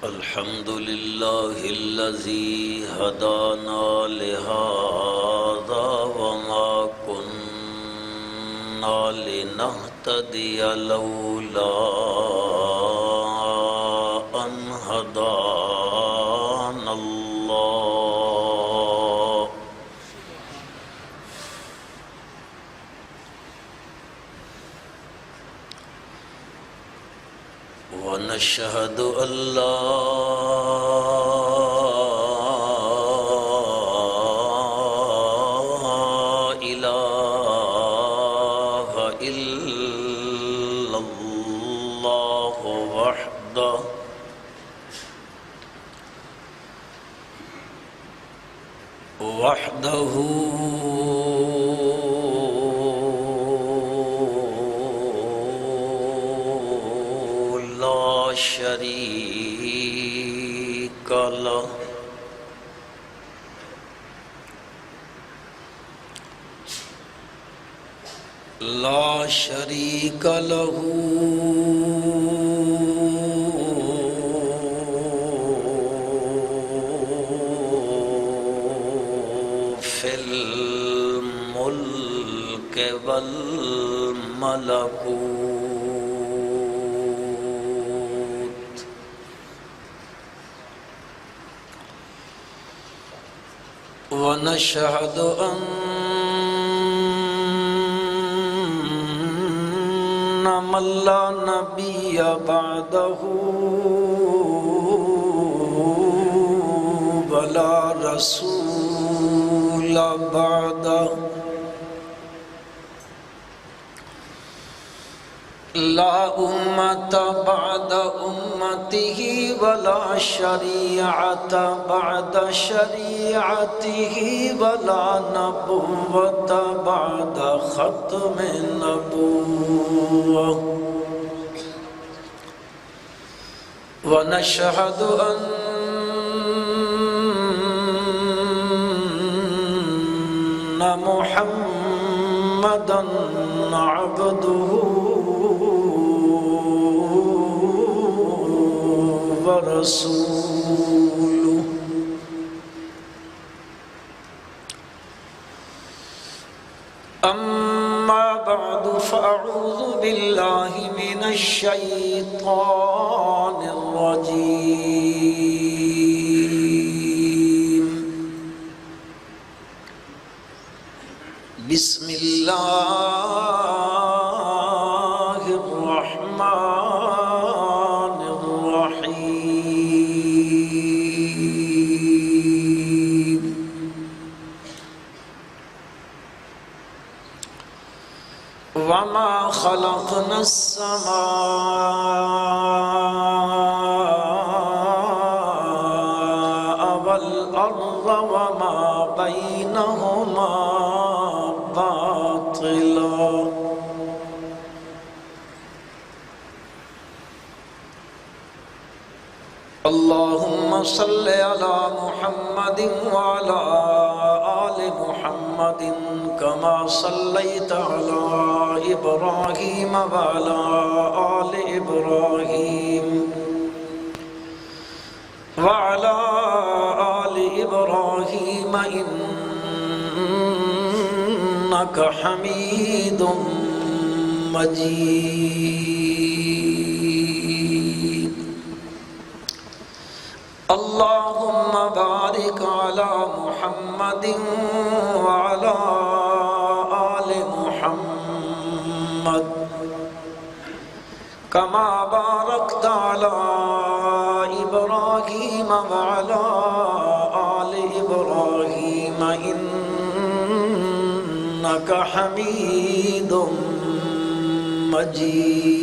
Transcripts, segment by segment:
الحمد لله الذي هدانا لهذا وما كنا لنهتدي لولا أن هدانا الله ونشهد أن لا إله إلا الله وحده لا شريك له في الملك والملكوت ونشهد أن من لا نبي بعده ولا رسول بعده لا أمة بعد أمته ولا شريعة بعد شريعته ولا نبوة بعد ختم النبوة ونشهد أن محمدًا عبده ورسوله أما بعد فأعوذ بالله من الشيطان الرجيم بسم الله الرحمن الرحيم وما خلقنا السماء والأرض وما بينهما باطلا اللهم صل على محمد وعلى آل محمد كما صليت على إبراهيم وعلى آل إبراهيم وعلى آل إبراهيم إنك حميد مجيد اللهم بارك على محمد وعلى آل محمد كما باركت على إبراهيم وعلى آل إبراهيم إنك حميد مجيد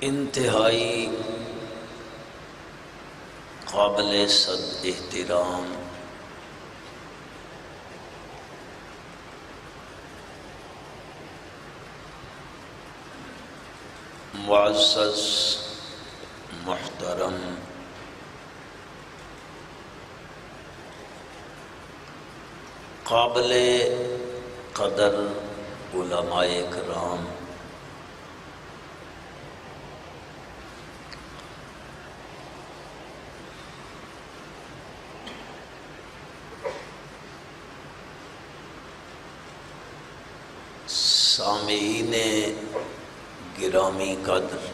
انتہائی قابل صد احترام معزز محترم قابل قدر علماء کرام، سامعین گرامی قدر،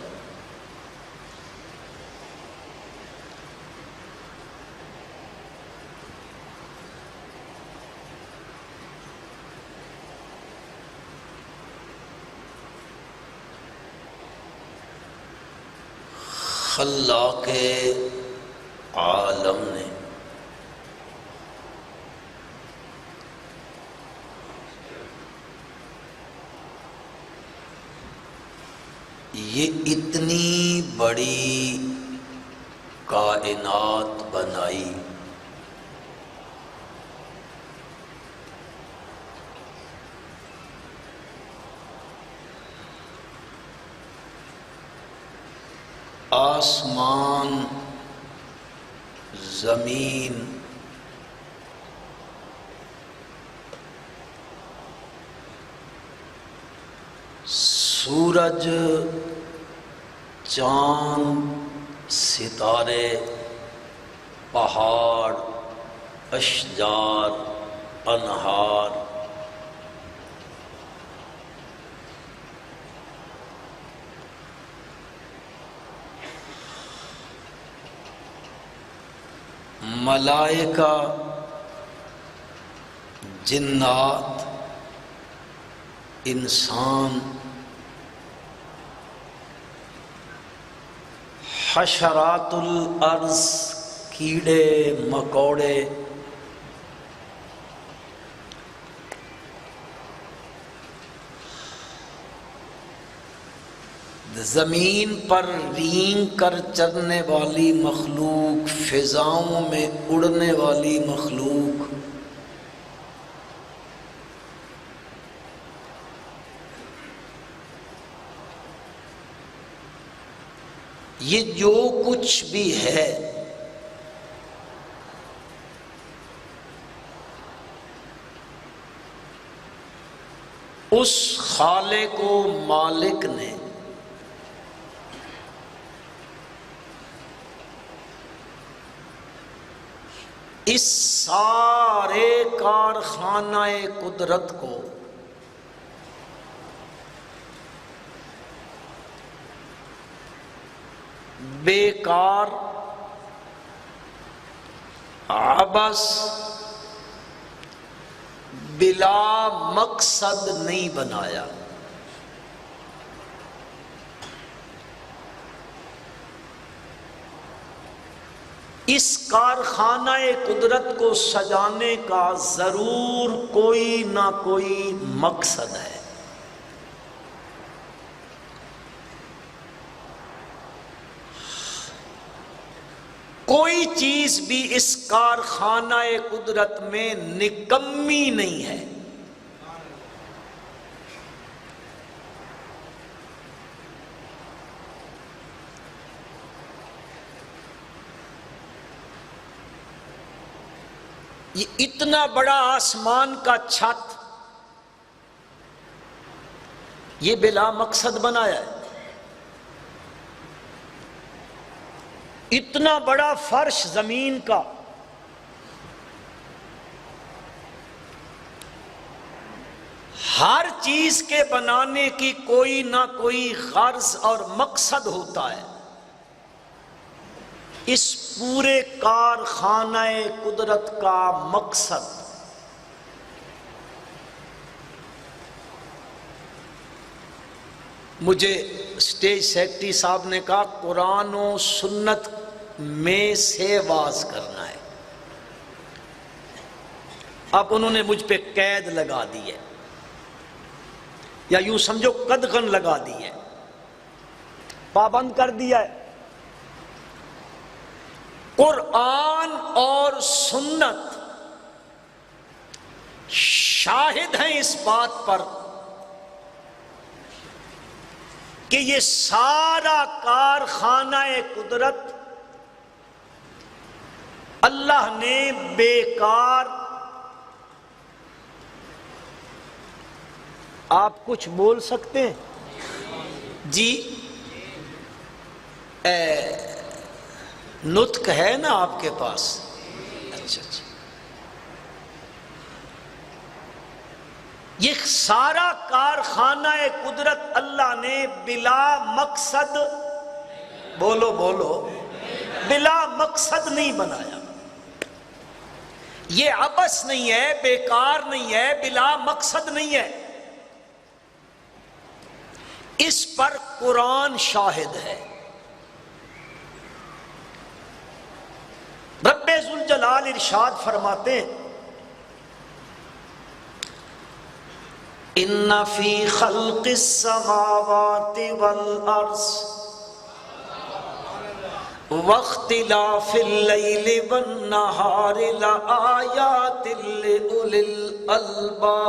خلاق عالم نے یہ اتنی بڑی کائنات بنائی، آسمان، زمین، سورج، چاند، ستارے، پہاڑ، اشجار، انہار، ملائکہ، جنات، انسان، حشرات الارض، کیڑے مکوڑے، زمین پر رینگ کر چلنے والی مخلوق، فضاؤں میں اڑنے والی مخلوق، یہ جو کچھ بھی ہے اس خالق و مالک نے اس سارے کارخانہ قدرت کو بیکار، عبث، بلا مقصد نہیں بنایا۔ اس کارخانہ قدرت کو سجانے کا ضرور کوئی نہ کوئی مقصد ہے۔ کوئی چیز بھی اس کارخانہ قدرت میں نکمی نہیں ہے۔ یہ اتنا بڑا آسمان کا چھت یہ بلا مقصد بنایا ہے۔ اتنا بڑا فرش زمین کا ہر چیز کے بنانے کی کوئی نہ کوئی غرض اور مقصد ہوتا ہے۔ اس پورے کارخانہ قدرت کا مقصد مجھے اسٹیج سیکرٹری صاحب نے کہا قرآن و سنت میں سے واز کرنا ہے۔ اب انہوں نے مجھ پہ قید لگا دی ہے، یا یوں سمجھو قدغن لگا دی ہے، پابند کر دیا ہے۔ قرآن اور سنت شاہد ہیں اس بات پر کہ یہ سارا کارخانہ قدرت اللہ نے بیکار، آپ کچھ بول سکتے ہیں جی؟ نطق ہے نا آپ کے پاس؟ اچھا اچھا، یہ سارا کارخانہ قدرت اللہ نے بلا مقصد، بولو بولو، بلا مقصد نہیں بنایا۔ یہ عبث نہیں ہے، بیکار نہیں ہے، بلا مقصد نہیں ہے، اس پر قرآن شاہد ہے۔ رب ذوالجلال ارشاد فرماتے ہیں ان فی خلق السماوات والارض واختلاف اللیل والنہار لآیات لأولی الالباب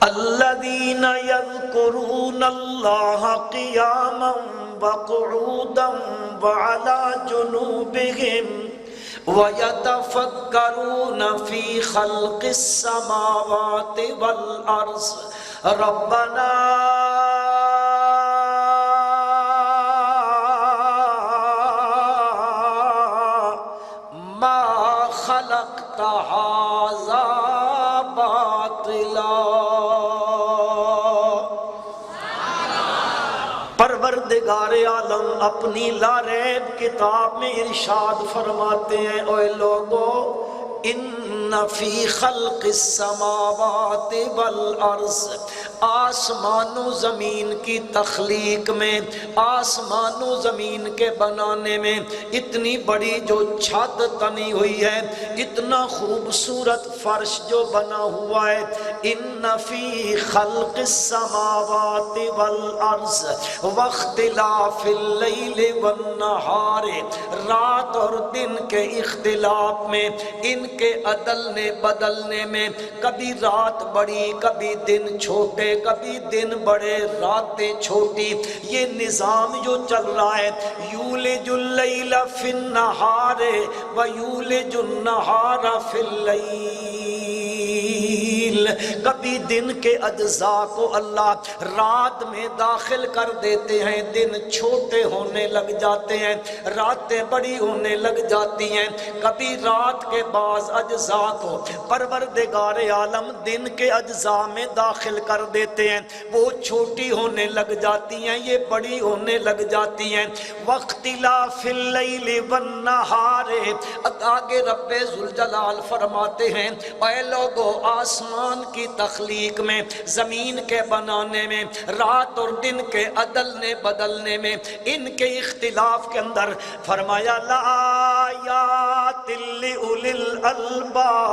الذین یذکرون اللہ قیاما وقعودا وعلی جنوبہم وَيَتَفَكَّرُونَ فِي خَلْقِ السَّمَاوَاتِ وَالْأَرْضِ رَبَّنَا مَا خَلَقْتَ هَذَا بَاطِلًا۔ پروردگار عالم اپنی لا ریب کتاب میں ارشاد فرماتے ہیں، اوے لوگو، ان فی خلق السماوات والارض، آسمان و زمین کی تخلیق میں، آسمان و زمین کے بنانے میں، اتنی بڑی جو چھت تنی ہوئی ہے، اتنا خوبصورت فرش جو بنا ہوا ہے، ان فی خلق السماوات والارض واختلاف اللیل والنہار، رات اور دن کے اختلاف میں، ان کے عدلنے بدلنے میں، کبھی رات بڑی کبھی دن چھوٹے، کبھی دن بڑے راتیں چھوٹی، یہ نظام جو چل رہا ہے، یولج اللیل فی النہار ویولج النہار فی اللیل، کبھی دن کے اجزاء کو اللہ رات میں داخل کر دیتے ہیں، دن چھوٹے ہونے لگ جاتے ہیں، راتیں بڑی ہونے لگ جاتی ہیں، کبھی رات کے بعض اجزاء کو پروردگار عالم دن کے اجزاء میں داخل کر دیتے ہیں، وہ چھوٹی ہونے لگ جاتی ہیں، یہ بڑی ہونے لگ جاتی ہیں۔ واختلاف اللیل والنہار، آگے رب ذوالجلال فرماتے ہیں، اے لوگو، آسمان کی تخلیق میں، زمین کے بنانے میں، رات اور دن کے عدلنے بدلنے میں، ان کے اختلاف کے اندر فرمایا لآیات لأولی الالباب،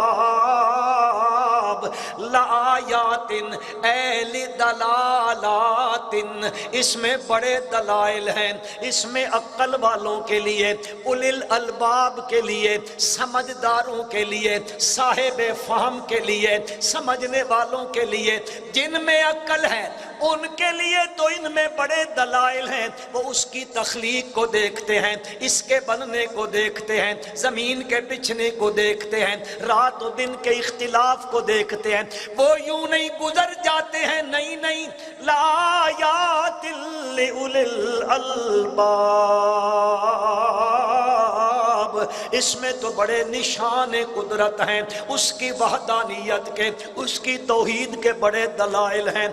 لآیات اے لدلالات، اس میں بڑے دلائل ہیں، اس میں عقل والوں کے لیے، اولی الالباب کے لیے، سمجھداروں کے لیے، صاحب فہم کے لیے، سمجھنے والوں کے لیے، جن میں عقل ہے ان کے لیے تو ان میں بڑے دلائل ہیں، وہ اس کی تخلیق کو دیکھتے ہیں، اس کے بننے کو دیکھتے ہیں، زمین کے بچھنے کو دیکھتے ہیں، رات و دن کے اختلاف کو دیکھتے ہیں، وہ یوں نہیں گزر جاتے ہیں، نہیں نہیں، لآیات لأولی الالباب، اس میں تو بڑے نشان قدرت ہیں، اس کی وحدانیت کے، اس کی توحید کے بڑے دلائل ہیں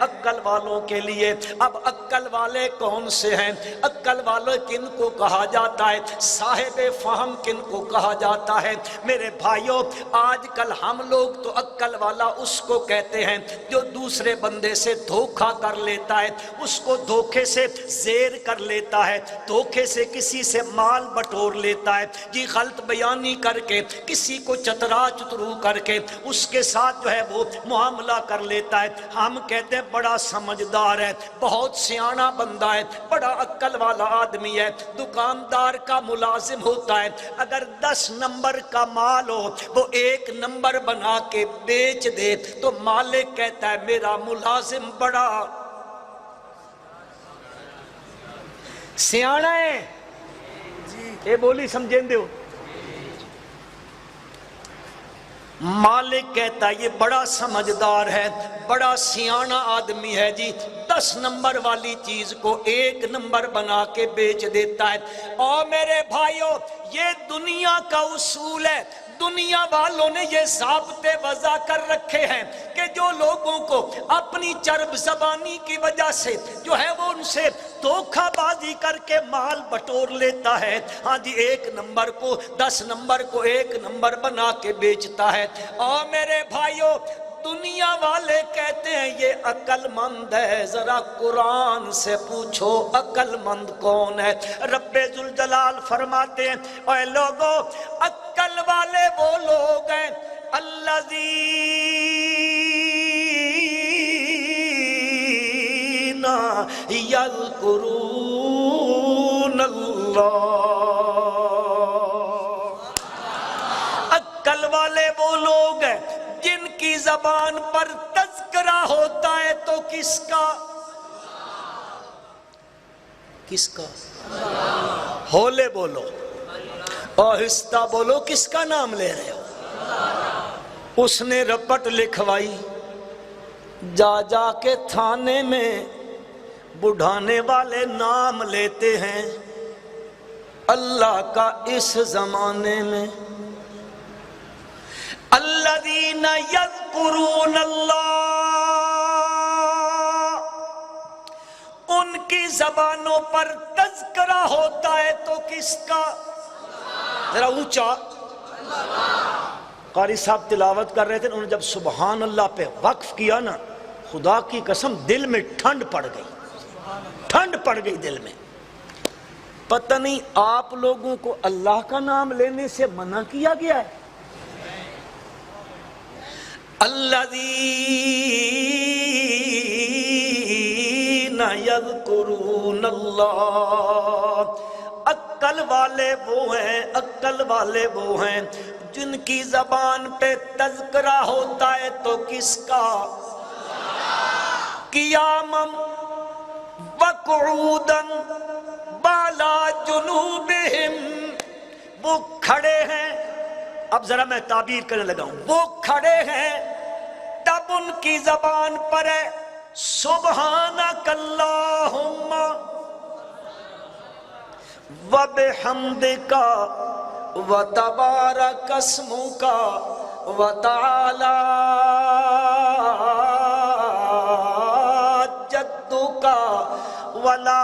عقل والوں کے لیے۔ اب عقل والے کون سے ہیں؟ عقل والے کن کو کہا جاتا ہے؟ صاحب فہم کن کو کہا جاتا ہے؟ میرے بھائیوں، آج کل ہم لوگ تو عقل والا اس کو کہتے ہیں جو دوسرے بندے سے دھوکہ کر لیتا ہے، اس کو دھوکے سے زیر کر لیتا ہے، دھوکے سے کسی سے مال بٹور لیتا ہے، جی غلط بیانی کر کے کسی کو چترا چترو کر کے اس کے ساتھ جو ہے وہ معاملہ کر لیتا ہے. ہم کہتے ہیں بڑا سمجھدار ہے, بہت سیاںا بندہ ہے, بڑا عقل والا آدمی ہے. دکاندار کا ملازم ہوتا ہے, اگر 10 نمبر کا مال ہو وہ 1 نمبر بنا کے بیچ دے تو مالک کہتا ہے میرا ملازم بڑا سیاںا ہے. یہ بولی سمجھیں دے ہو. مالک کہتا ہے یہ بڑا سمجھدار ہے, بڑا سیاںا آدمی ہے جی, 10 نمبر والی چیز کو 1 نمبر بنا کے بیچ دیتا ہے. اور میرے بھائیوں یہ دنیا کا اصول ہے. دنیا والوں نے یہ ضابطے وضع کر رکھے ہیں کہ جو لوگوں کو اپنی چرب زبانی کی وجہ سے جو ہے وہ ان سے دھوکہ بازی کر کے مال بٹور لیتا ہے, ہاں جی 1 نمبر کو 10 نمبر کو 1 نمبر بنا کے بیچتا ہے. اور میرے بھائیوں دنیا والے کہتے ہیں یہ عقل مند ہے. ذرا قرآن سے پوچھو عقل مند کون ہے. رب ذوالجلال فرماتے ہیں اے لوگو عقل والے وہ لوگ ہیں الذین یذکرون اللہ. عقل والے وہ لوگ ہیں جن کی زبان پر تذکرہ ہوتا ہے تو کس کا ہولے بولو, آہستہ بولو, کس کا نام لے رہے ہو. اس نے رپٹ لکھوائی, جا جا کے تھانے میں بڑھانے والے نام لیتے ہیں اللہ کا اس زمانے میں. الذین یذکرون اللہ, ان کی زبانوں پر تذکرہ ہوتا ہے تو کس کا, ذرا اونچا. قاری صاحب تلاوت کر رہے تھے, انہوں نے جب سبحان اللہ پہ وقف کیا نا, خدا کی قسم دل میں ٹھنڈ پڑ گئی دل میں. پتہ نہیں آپ لوگوں کو اللہ کا نام لینے سے منع کیا گیا ہے. الذین یذکرون اللہ, عقل والے وہ ہیں جن کی زبان پہ تذکرہ ہوتا ہے تو کس کا, قیاما وقعودا بالا جنوبہم, وہ کھڑے ہیں. اب ذرا میں تعبیر کرنے لگا ہوں, وہ کھڑے ہیں تب ان کی زبان پر ہے سبحانک اللہم وبحمدک وتبارک اسمک وتعالی جدک ولا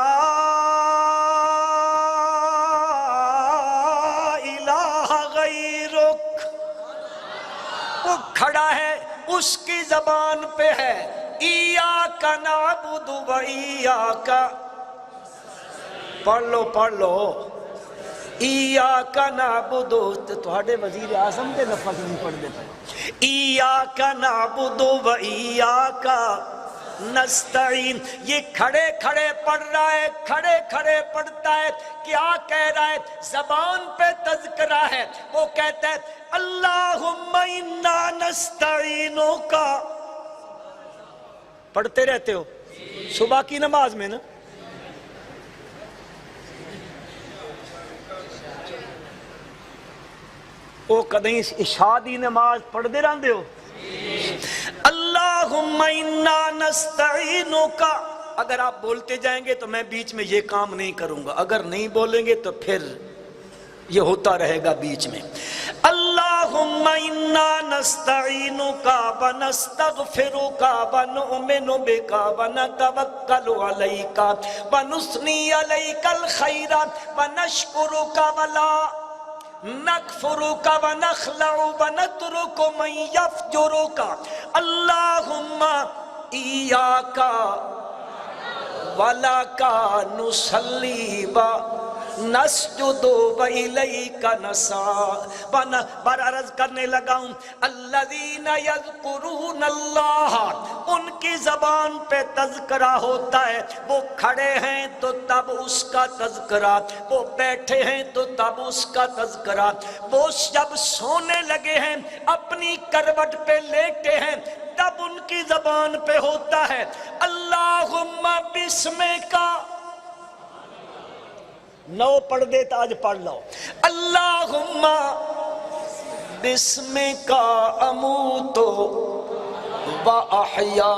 کھڑا ہے, اس کی زبان پہ ہے ایاک نعبد و ایاک, پڑھ لو ایاک نعبد, تہاڈے وزیر اعظم دے لفظ نہیں پڑھ دے پائے. ایاک نعبد و ایاک نستعین, یہ کھڑے کھڑے پڑھ رہا ہے, کھڑے کھڑے پڑھتا ہے. کیا کہہ رہا ہے, زبان پہ تذکرہ ہے, وہ کہتا ہے اللہم انا نستعینک. پڑھتے رہتے ہو صبح کی نماز میں نا, وہ کدیں عشاء دی نماز پڑھ دے رہندے ہو. اللہم انا نستعینک, اگر آپ بولتے جائیں گے تو میں بیچ میں یہ کام نہیں کروں گا, اگر نہیں بولیں گے تو پھر یہ ہوتا رہے گا بیچ میں. اللہم انا نستعینک ونستغفرک ونؤمن بک ونتوکل علیک ونثنی علیک الخیر ونشکرک ولا نکفرک ونخلع ونترک من یفجرک. اللہم ایاک ولک نصلی نسجد وإلیک نسعی بار عرض کرنے لگا ہوں الذین یذکرون اللہ، ان کی زبان پہ تذکرہ ہوتا ہے، وہ کھڑے ہیں تو تب اس کا تذکرہ، وہ بیٹھے ہیں تو تب اس کا تذکرہ، وہ جب سونے لگے ہیں اپنی کروٹ پہ لیٹے ہیں تب ان کی زبان پہ ہوتا ہے اللہم بسمک، نو پڑھ دیتا آج پڑھ لو، اللہم بسمک اموت و احیا۔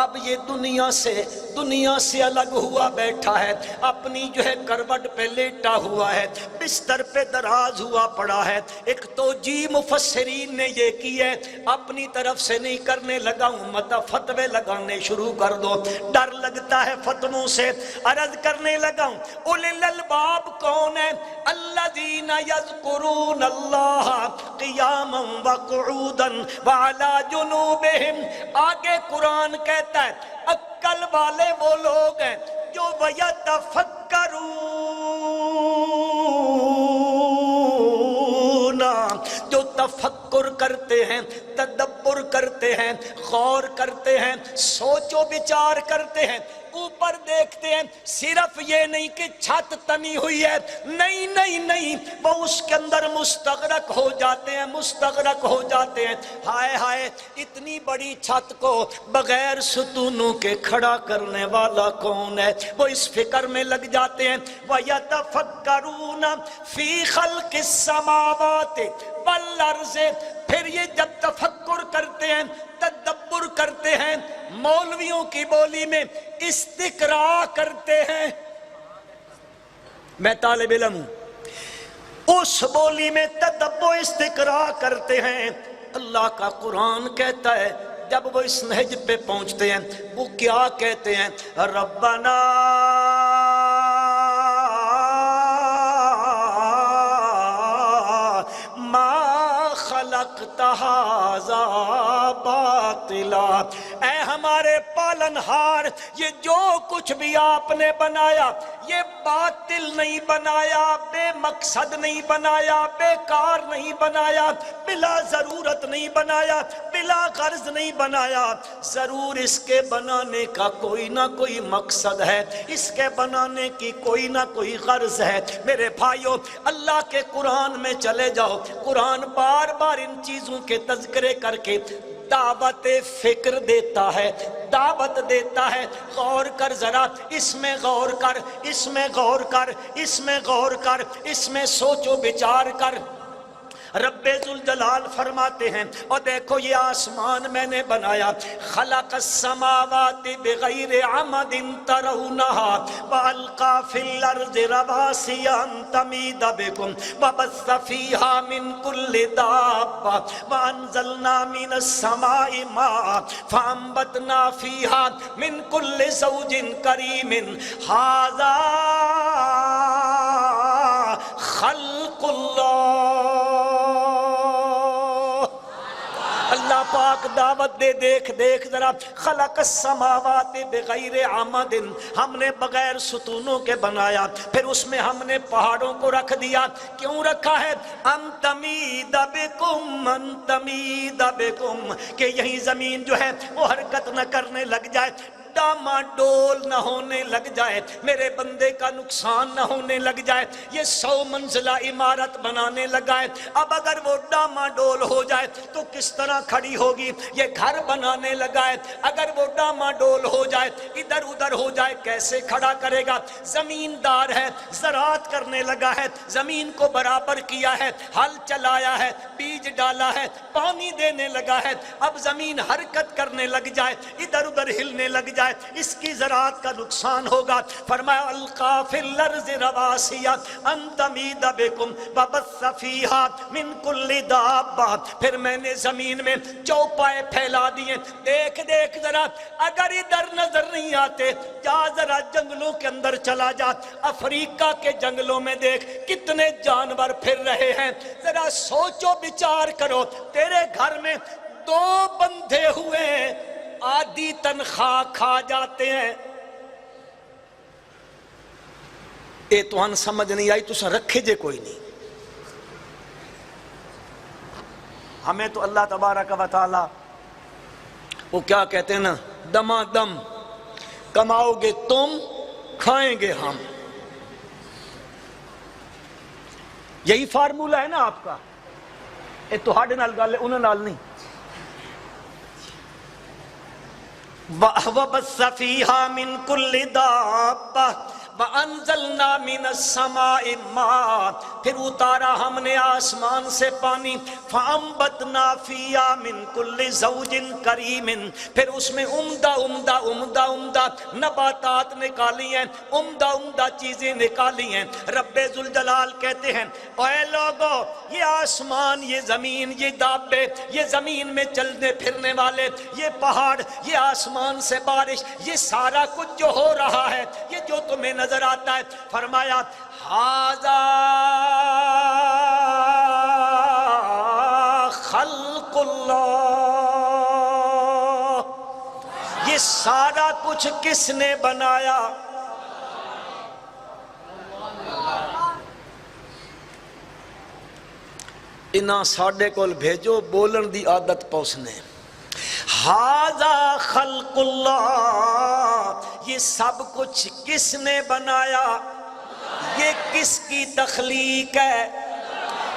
اب یہ دنیا سے الگ ہوا بیٹھا ہے، اپنی جو ہے کروٹ پہ لیٹا ہوا ہے، بستر پہ دراز ہوا پڑا ہے۔ ایک توجیہ مفسرین نے یہ کی ہے، اپنی طرف سے نہیں کرنے لگا ہوں، مطلب فتوے لگانے شروع کر دو، ڈر لگتا ہے فتووں سے۔ عرض کرنے لگا ہوں اولی الالباب کون ہے؟ الذین یذکرون اللہ قیاما وقعودا وعلی جنوبہم۔ آگے قرآن کہتا ہے عقل والے وہ لوگ ہیں جو وَيَتَفَكَّرُونَ، جو تفکر کرتے ہیں، تدبر کرتے ہیں، غور کرتے ہیں، سوچ و بچار کرتے ہیں، اوپر دیکھتے ہیں۔ صرف یہ نہیں کہ چھت تنی ہوئی ہے، نہیں نہیں نہیں، وہ اس کے اندر مستغرق ہو جاتے ہیں۔ ہائے ہائے، اتنی بڑی چھت کو بغیر ستونوں کے کھڑا کرنے والا کون ہے؟ وہ اس فکر میں لگ جاتے ہیں وَيَتَفَكَّرُونَ فِي خَلْقِ السَّمَاوَاتِ وَالْأَرْضِ۔ پھر یہ جب تفکر کرتے ہیں، تدبر کرتے ہیں، مولویوں کی بولی میں استقراء کرتے ہیں، میں طالب علم ہوں، اس بولی میں تدبر استقراء کرتے ہیں۔ اللہ کا قرآن کہتا ہے جب وہ اس نہج پہ پہنچتے ہیں وہ کیا کہتے ہیں؟ ربنا ما خلقت ھذا باطلا، اے ہمارے پالنہار، یہ جو کچھ بھی آپ نے بنایا یہ باطل نہیں بنایا، بے مقصد نہیں بنایا، بیکار نہیں بنایا، بلا ضرورت نہیں بنایا، بلا غرض نہیں بنایا، ضرور اس کے بنانے کا کوئی نہ کوئی مقصد ہے، اس کے بنانے کی کوئی نہ کوئی غرض ہے۔ میرے بھائیو، اللہ کے قرآن میں چلے جاؤ، قرآن بار بار ان چیزوں کے تذکرے کر کے دعوت فکر دیتا ہے، دعوت دیتا ہے۔ غور کر ذرا، اس میں غور کر، اس میں غور کر، اس میں غور کر، اس میں سوچو بچار کر۔ رب ذوالجلال فرماتے ہیں اور دیکھو یہ آسمان میں نے بنایا، خلق السماوات بغیر عمد ترونها والقى في الارض رواسي ان تميد بكم وبث فيها من كل دابة وانزلنا من السماء ماء فانبتنا فيها من كل زوج كريم هذا خلق اللہ۔ اللہ پاک دعوت دے، دیکھ دیکھ ذرا، خلق السماوات بغیر عمد، ہم نے بغیر ستونوں کے بنایا، پھر اس میں ہم نے پہاڑوں کو رکھ دیا۔ کیوں رکھا ہے؟ ان تمید بکم، ان تمید بکم، کہ یہی زمین جو ہے وہ حرکت نہ کرنے لگ جائے، ڈاما ڈول نہ ہونے لگ جائے، میرے بندے کا نقصان نہ ہونے لگ جائے۔ یہ 100 منزلہ عمارت بنانے لگا ہے، اب اگر وہ ڈاما ڈول ہو جائے تو کس طرح کھڑی ہوگی؟ یہ گھر بنانے لگا ہے، اگر وہ ڈاما ڈول ہو جائے، ادھر ادھر ہو جائے، کیسے کھڑا کرے گا؟ زمیندار ہے، زراعت کرنے لگا ہے، زمین کو برابر کیا ہے، ہل چلایا ہے، بیج ڈالا ہے، پانی دینے لگا ہے، اب زمین حرکت کرنے لگ جائے، ادھر ادھر ہلنے لگ جائے، اس کی زراعت کا نقصان ہوگا۔ فرمایا القا فی الارض رواسیا ان تمید بکم وبث فیہا من کل دابہ، پھر میں نے زمین میں چوپائے پھیلا دیے۔ دیکھ دیکھ ذرا، اگر ادھر نظر نہیں آتے جا ذرا جنگلوں کے اندر چلا جا، افریقہ کے جنگلوں میں دیکھ کتنے جانور پھر رہے ہیں، ذرا سوچو بچار کرو۔ تیرے گھر میں 2 بندھے ہوئے ہیں، آدھی تنخواہ کھا جاتے ہیں، اے توہن سمجھ نہیں آئی، تسا رکھے جے کوئی نہیں۔ ہمیں تو اللہ تبارک و تعالی وہ کیا کہتے ہیں نا، دما دم کماؤ گے تم، کھائیں گے ہم، یہی فارمولہ ہے نا آپ کا۔ اے تو ہاڑے نال گل ہے، انہاں نال نہیں۔ وَبَثَّ فِيهَا مِن كُلِّ دَابَّةٍ وَأَنزَلْنَا مِنَ السَّمَاءِ مَاءً، پھر اتارا ہم نے آسمان سے پانی، فَأَنبَتْنَا فِيهَا مِن كُلِّ زَوْجٍ كَرِيمٍ، پھر اس میں عمدہ عمدہ عمدہ عمدہ نباتات نکالی ہیں، عمدہ عمدہ چیزیں نکالی ہیں۔ رب ذوالجلال کہتے ہیں اے لوگو، یہ آسمان، یہ زمین، یہ دابے، یہ زمین میں چلنے پھرنے والے، یہ پہاڑ، یہ آسمان سے بارش، یہ سارا کچھ جو ہو رہا ہے، یہ جو تمہیں نظر آتا ہے، فرمایا ھذا خلق اللہ، یہ سارا کچھ کس نے بنایا؟ انہاں ساڈے کول بھیجو بولن دی عادت پوسنے۔ ھذا خلق اللہ، یہ سب کچھ کس نے بنایا؟ یہ کس کی تخلیق ہے؟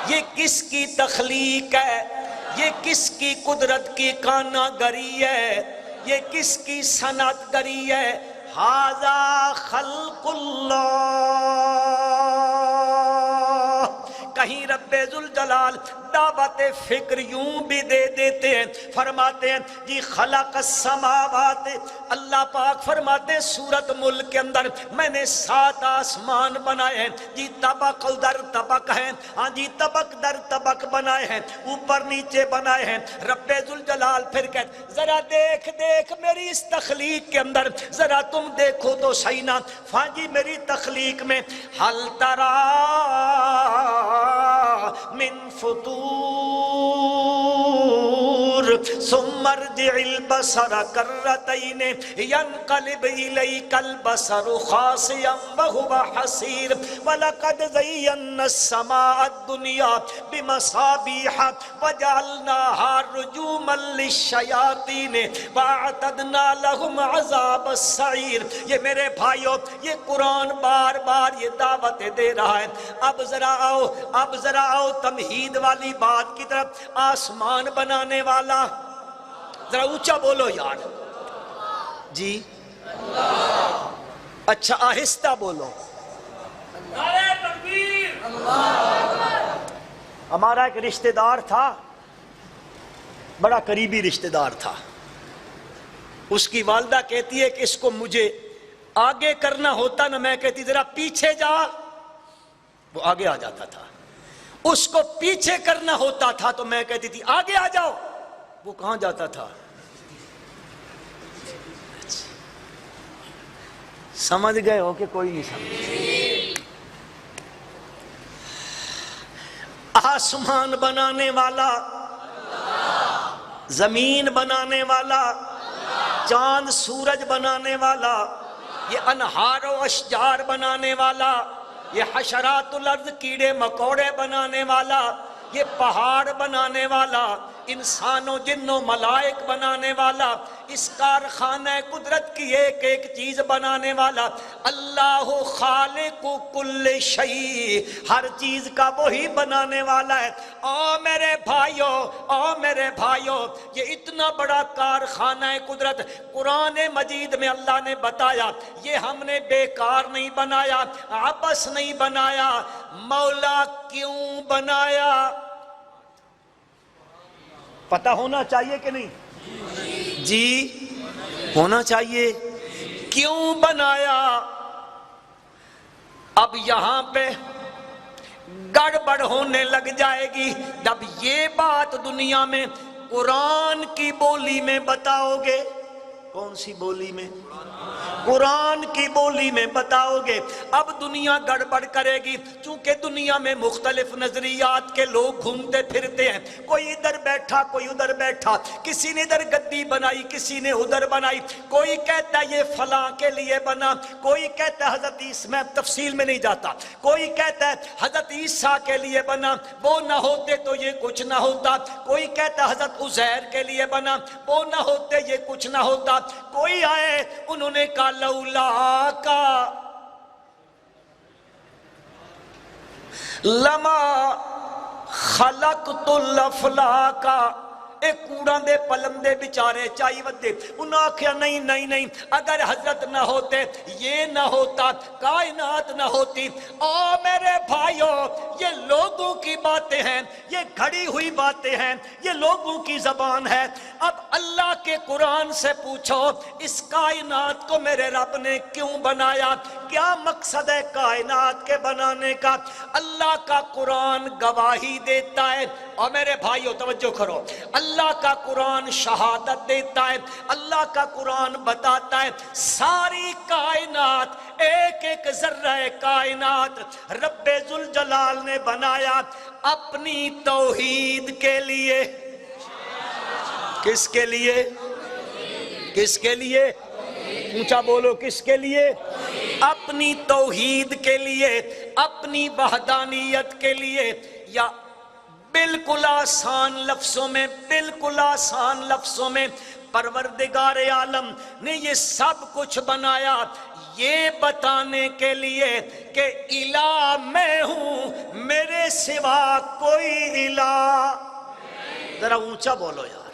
یہ کس کی تخلیق ہے؟ یہ کس کی قدرت کی کانا گری ہے؟ یہ کس کی صنعت گری ہے؟ ھذا خلق اللہ۔ کہیں رب ذوالجلال دعوت فکر یوں بھی دے دیتے ہیں، فرماتے ہیں جی خلق السماوات، اللہ پاک فرماتے ہیں سورۃ ملک کے اندر میں نے 7 آسمان بنائے ہیں جی، طبق در طبق ہیں، ہاں جی طبق در طبق بنائے ہیں، اوپر نیچے بنائے ہیں۔ رب ذوالجلال پھر کہتے ذرا دیکھ دیکھ میری اس تخلیق کے اندر، ذرا تم دیکھو تو صحیح نا، ہاں جی میری تخلیق میں حل ترا من فطور ثم ارجع البصر كرتين ينقلب اليك البصر خاسئا وهو حسير ولقد زينا السماء الدنيا بمصابيح وجعلناها رجوما للشياطين واعتدنا لهم عذاب السعير۔ یہ میرے بھائیو، یہ قرآن بار بار یہ دعوت دے رہا ہے۔ اب ذرا آؤ تمہید والی بات کی طرف۔ آسمان بنانے والا، ذرا اونچا بولو یار جی، اچھا آہستہ بولو۔ ہمارا ایک رشتہ دار تھا، بڑا قریبی رشتہ دار تھا، اس کی والدہ کہتی ہے کہ اس کو مجھے آگے کرنا ہوتا نا، میں کہتی ذرا پیچھے جا، وہ آگے آ جاتا تھا۔ اس کو پیچھے کرنا ہوتا تھا تو میں کہتی تھی آگے آ جاؤ، وہ کہاں جاتا تھا؟ سمجھ گئے ہو کہ کوئی نہیں سمجھ؟ آسمان بنانے والا، زمین بنانے والا، چاند سورج بنانے والا، یہ انہار و اشجار بنانے والا، یہ حشرات الارض کیڑے مکوڑے بنانے والا، یہ پہاڑ بنانے والا، انسانوں جنوں ملائک بنانے والا، اس کارخانہ قدرت کی ایک ایک چیز بنانے والا، اللہ خالق کل شیء، ہر چیز کا وہی بنانے والا ہے۔ او میرے بھائیو، یہ اتنا بڑا کارخانہ قدرت قرآن مجید میں اللہ نے بتایا، یہ ہم نے بیکار نہیں بنایا، عبث نہیں بنایا۔ مولا کیوں بنایا؟ پتہ ہونا چاہیے کہ نہیں جی؟ ہونا چاہیے۔ کیوں بنایا؟ اب یہاں پہ گڑبڑ ہونے لگ جائے گی جب یہ بات دنیا میں قرآن کی بولی میں بتاؤ گے۔ کون سی بولی میں؟ قرآن کی بولی میں بتاؤ گے۔ اب دنیا گڑبڑ کرے گی، چونکہ دنیا میں مختلف نظریات کے لوگ گھومتے پھرتے ہیں، کوئی ادھر بیٹھا کوئی ادھر بیٹھا، کسی نے ادھر گدی بنائی کسی نے ادھر بنائی، کوئی کہتا ہے یہ فلاں کے لیے بنا، کوئی کہتا ہے حضرت عیسیٰ، میں تفصیل میں نہیں جاتا، کوئی کہتا ہے حضرت عیسیٰ کے لیے بنا، وہ نہ ہوتے تو یہ کچھ نہ ہوتا، کوئی کہتا ہے حضرت عزیر کے لیے بنا، وہ نہ ہوتے یہ کچھ نہ ہوتا، کوئی آئے انہوں نے کہا لولا کا لما خلقت الافلاکا، ایک کوڑاں دے پلندے بیچارے چاہی ودے، انہوں نے کہا نہیں نہیں نہیں، اگر حضرت نہ ہوتے یہ نہ ہوتا، کائنات نہ ہوتی۔ او میرے بھائیو، یہ لوگوں کی باتیں ہیں، یہ گھڑی ہوئی باتیں ہیں، یہ لوگوں کی زبان ہے۔ اب اللہ کے قرآن سے پوچھو اس کائنات کو میرے رب نے کیوں بنایا، کیا مقصد ہے کائنات کے بنانے کا؟ اللہ کا قرآن گواہی دیتا ہے، اور میرے بھائیو توجہ کرو، اللہ کا قرآن شہادت دیتا ہے، اللہ کا قرآن بتاتا ہے ساری کائنات، ایک ایک ذرہ کائنات رب ذوالجلال نے بنایا اپنی توحید کے لیے۔ کس کے لیے؟ کس کے لیے؟ اونچا بولو، کس کے لیے؟ اپنی توحید کے لیے، اپنی وحدانیت کے لیے۔ یا بالکل آسان لفظوں میں، بالکل آسان لفظوں میں، پروردگار عالم نے یہ سب کچھ بنایا یہ بتانے کے لیے کہ الہ میں ہوں، میرے سوا کوئی الہ۔ ذرا اونچا بولو یار،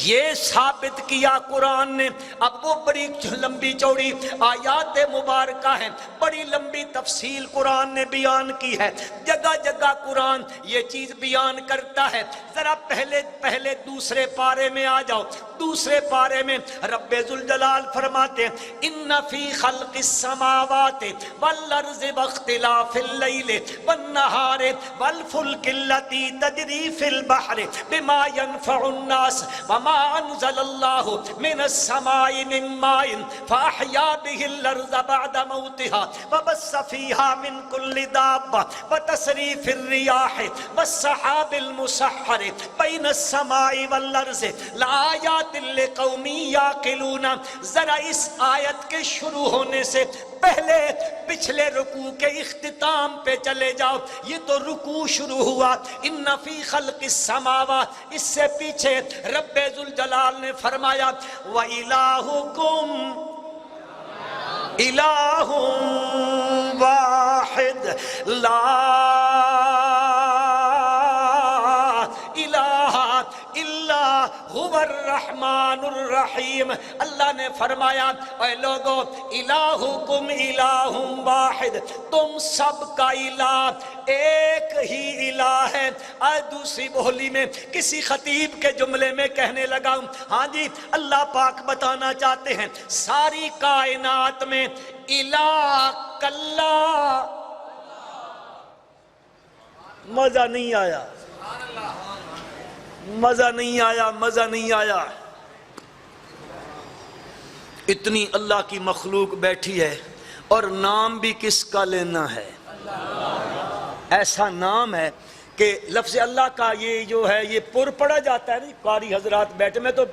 یہ ثابت کیا قرآن نے۔ اب وہ بڑی لمبی چوڑی آیات مبارکہ ہیں، بڑی لمبی تفصیل قرآن نے بیان کی ہے، جگہ جگہ قرآن یہ چیز بیان کرتا ہے۔ ذرا پہلے دوسرے پارے میں آ جاؤ۔ دوسرے پارے میں رب ذوالجلال فرماتے ہیں ان فی خلق السماوات والارض واختلاف اللیل والنہار والفلک التی تجری فی البحر بما ينفع الناس وما انزل اللہ من السماء من ماء فاحیا به الارض بعد موتها وبث فیها من کل دابہ وتصریف الریاح والسحاب المسحر بین السماء والارض لآیات لقومی یعقلون۔ ذرا اس آیت کے شروع ہونے سے پہلے پچھلے رکوع کے اختتام پہ چلے جاؤ۔ یہ تو رکوع شروع ہوا ان فی خلق السماوات، اس سے پیچھے رب ذوالجلال نے فرمایا وَإِلَٰهُكُمْ إِلَٰهٌ وَاحِدٌ لَا هو الرحمن الرحیم۔ اللہ نے فرمایا اے لوگو الہکم الہ واحد، تم سب کا الہ ایک ہی الہ ہے۔ آج دوسری بولی میں کسی خطیب کے جملے میں کہنے لگا ہوں، ہاں جی اللہ پاک بتانا چاہتے ہیں ساری کائنات میں الہ کلا۔ مزہ نہیں آیا، مزہ نہیں آیا، مزہ نہیں آیا۔ اتنی اللہ کی مخلوق بیٹھی ہے اور نام بھی کس کا لینا ہے؟ ایسا نام ہے کہ لفظ اللہ کا یہ جو ہے یہ پر پڑا جاتا ہے، نہیں قاری حضرات بیٹھے، میں تو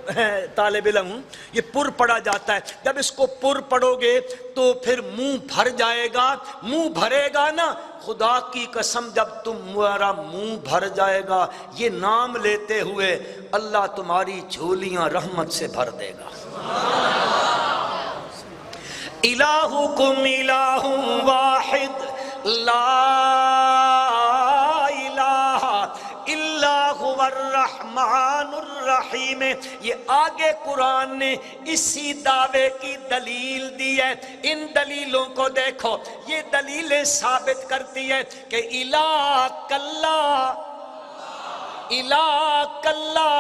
طالب علم ہوں، یہ پر پڑا جاتا ہے۔ جب اس کو پر پڑھو گے تو پھر منہ بھر جائے گا، منہ بھرے گا نا، خدا کی قسم جب تمہارا منہ بھر جائے گا یہ نام لیتے ہوئے اللہ تمہاری جھولیاں رحمت سے بھر دے گا۔ الہکم الہ واحد لا الرحمن الرحیم۔ یہ آگے قرآن نے اسی دعوے کی دلیل دی ہے۔ ان دلیلوں کو دیکھو، یہ دلیلیں ثابت کرتی ہے کہ الہ کلا، الہ کلا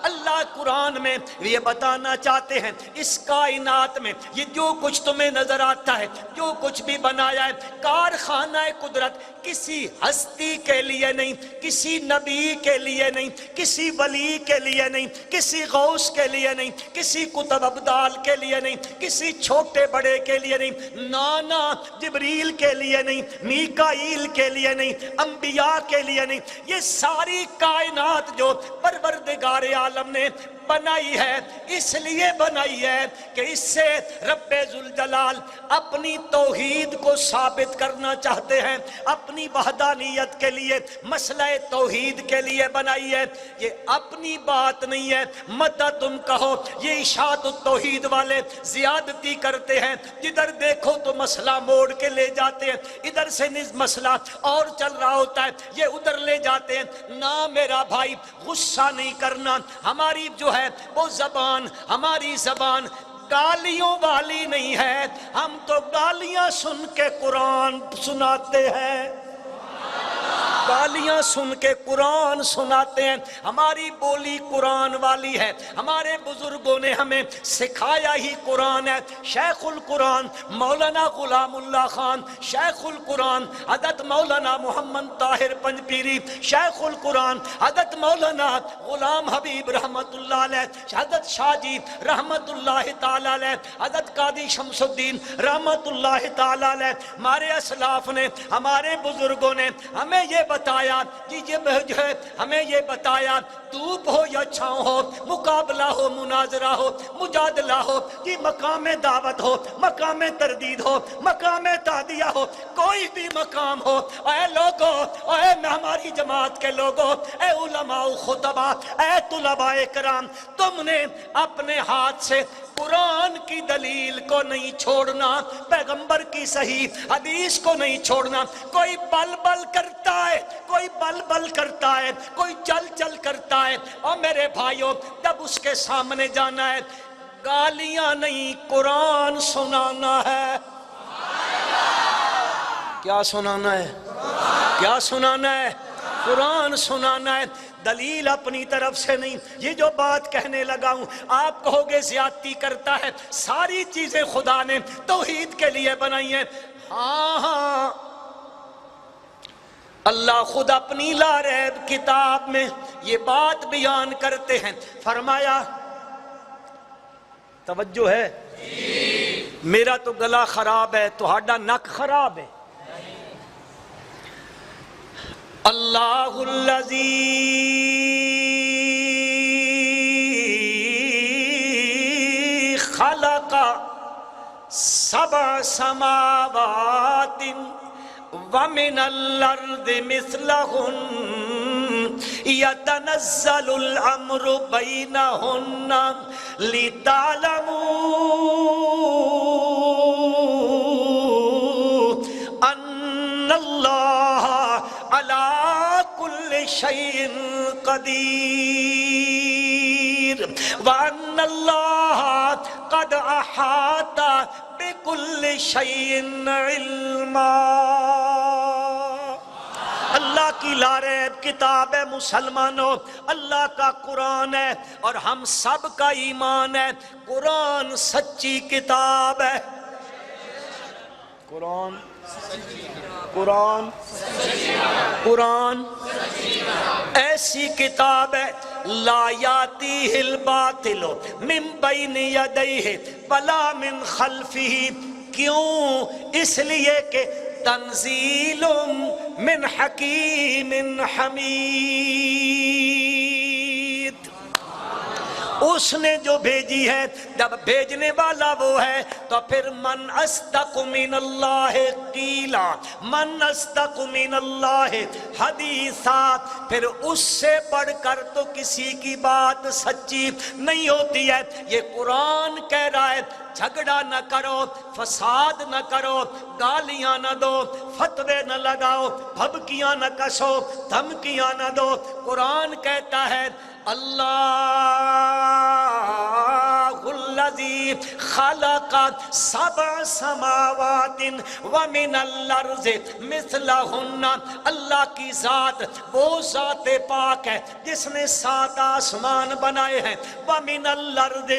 اللہ قرآن میں یہ بتانا چاہتے ہیں اس کائنات میں یہ جو کچھ تمہیں نظر آتا ہے، جو کچھ بھی بنایا ہے، کارخانہ قدرت کسی ہستی کے لیے نہیں، کسی نبی کے لیے نہیں، کسی ولی کے لیے نہیں، کسی غوث کے لیے نہیں، کسی قطب ابدال کے لیے نہیں، کسی چھوٹے بڑے کے لیے نہیں، نانا جبریل کے لیے نہیں، میکائیل کے لیے نہیں، انبیاء کے لیے نہیں، یہ ساری کائنات جو پروردگار عالم نے بنائی ہے اس لیے بنائی ہے کہ اس سے رب ذوالجلال اپنی توحید کو ثابت کرنا چاہتے ہیں، اپنی وحدانیت کے لیے، مسئلہ توحید کے لیے بنائی ہے۔ یہ اپنی بات نہیں ہے مت تم کہو، یہ اشاعت التوحید والے زیادتی کرتے ہیں، جدھر دیکھو تو مسئلہ موڑ کے لے جاتے ہیں، ادھر سے مسئلہ اور چل رہا ہوتا ہے یہ ادھر لے جاتے ہیں۔ نہ میرا بھائی غصہ نہیں کرنا، ہماری جو ہے وہ زبان، ہماری زبان گالیوں والی نہیں ہے، ہم تو گالیاں سن کے قرآن سناتے ہیں، گالیاں سن کے قرآن سناتے ہیں، ہماری بولی قرآن والی ہے، ہمارے بزرگوں نے ہمیں سکھایا ہی قرآن ہے۔ شیخ القرآن مولانا غلام اللہ خان، شیخ القرآن حضرت مولانا محمد طاہر پنجپیری، شیخ القرآن حضرت مولانا غلام حبیب رحمت اللہ علیہ، حضرت شاہ جی رحمت اللہ تعالی علیہ، حضرت قاضی شمس الدین رحمت اللہ تعالی علیہ، ہمارے اسلاف نے، ہمارے بزرگوں نے ہمیں یہ بتایا کہ یہ جو ہے ہمیں یہ بتایا دھوپ ہو یا چھاؤں ہو، مقابلہ ہو، مناظرہ ہو، مجادلہ ہو، کہ مقام دعوت ہو، مقام تردید ہو، مقام تعدیہ ہو، کوئی بھی مقام ہو، اے لوگوں، اے ہماری جماعت کے لوگوں، اے علماء خطبہ، اے طلباء کرام، تم نے اپنے ہاتھ سے قرآن کی دلیل کو نہیں چھوڑنا، پیغمبر کی صحیح حدیث کو نہیں چھوڑنا۔ کوئی بل بل کرتا ہے، کوئی بل بل کرتا ہے، کوئی چل چل کرتا ہے، اور میرے بھائیوں جب اس کے سامنے جانا ہے گالیاں نہیں قرآن سنانا ہے۔ کیا سنانا ہے؟ کیا سنانا ہے؟ قرآن سنانا ہے، دلیل اپنی طرف سے نہیں۔ یہ جو بات کہنے لگا ہوں آپ کہو گے زیادتی کرتا ہے، ساری چیزیں خدا نے توحید کے لیے بنائی ہیں۔ ہاں اللہ خود اپنی لا ریب کتاب میں یہ بات بیان کرتے ہیں، فرمایا، توجہ ہے؟ میرا تو گلا خراب ہے، تہاڈا نک خراب ہے۔ اللہ الذی خلق سبع سماوات ومن الارض مثلہن يتنزل الامر بینہن لتعلموا ان اللہ علی کل شیء قدیر وان اللہ قد احاط بكل شيء علما۔ اللہ کی لا ریب کتاب ہے مسلمانوں، اللہ کا قرآن ہے اور ہم سب کا ایمان ہے قرآن سچی کتاب ہے۔ قرآن ایسی کتاب ہے لا یاتیہ الباطل من بین یدیہ ولا من خلفہ۔ کیوں؟ اس لیے کہ تنزیل من حکیم حمید، اس نے جو بھیجی ہے، جب بھیجنے والا وہ ہے تو پھر من اصدق من اللہ قیلا، من اصدق من اللہ حدیثا، پھر اس سے بڑھ کر تو کسی کی بات سچی نہیں ہوتی ہے۔ یہ قرآن کہہ رہا ہے جھگڑا نہ کرو، فساد نہ کرو، گالیاں نہ دو، فتوے نہ لگاؤ، بھبکیاں نہ کسو، دھمکیاں نہ دو۔ قرآن کہتا ہے اللہ الذی خلق سبع سماوات ومن الارض مثلہن، اللہ کی ذات وہ ذات پاک ہے جس نے 7 آسمان بنائے ہیں، ومن الارض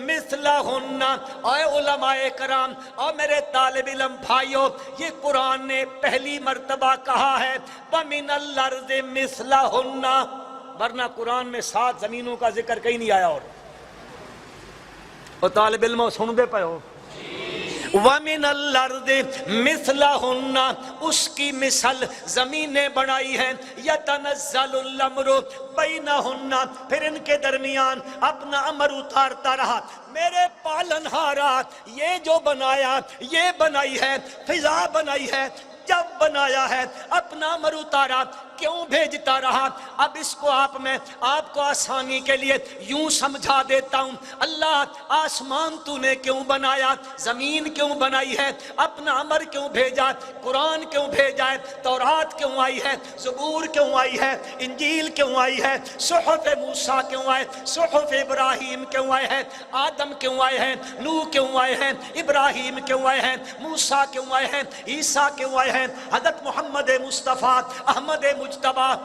مثلہن۔ اے علماء کرام اور میرے طالب علم بھائیوں، یہ قرآن نے پہلی مرتبہ کہا ہے وَمِنَ الْأَرْضِ مِثْلَهُنَّ، ورنہ قرآن میں 7 زمینوں کا ذکر کہیں نہیں آیا۔ اور طالب علموں سن دے پہ ہو، وَمِنَ الْأَرْضِ مِثْلَهُنَّ، اس کی مثل زمینیں بنائی ہیں، يَتَنَزَّلُ الْأَمْرُ بَيْنَهُنَّ، پھر ان کے درمیان اپنا امر اتارتا رہا۔ میرے پالنہارا، یہ جو بنایا، یہ بنائی ہے، فضا بنائی ہے، جب بنایا ہے اپنا امر اتارا، کیوں بھیجتا رہا؟ اب اس کو میں آپ کو آسانی کے لیے یوں سمجھا دیتا ہوں۔ اللہ، آسمان تو نے کیوں بنایا؟ زمین کیوں بنائی ہے؟ اپنا امر کیوں بھیجا؟ قرآن کیوں بھیجا ہے؟ تورات کیوں آئی ہے؟ زبور کیوں آئی ہے؟ انجیل کیوں آئی ہے؟ صحف موسیٰ کیوں آئے؟ صحف ابراہیم کیوں آئے ہیں؟ آدم کیوں آئے ہیں؟ نوح کیوں آئے ہیں؟ ابراہیم کیوں آئے ہیں؟ موسیٰ کیوں آئے ہیں؟ عیسیٰ کیوں آئے ہیں؟ حضرت محمد مصطفیٰ احمد مجتبیٰ،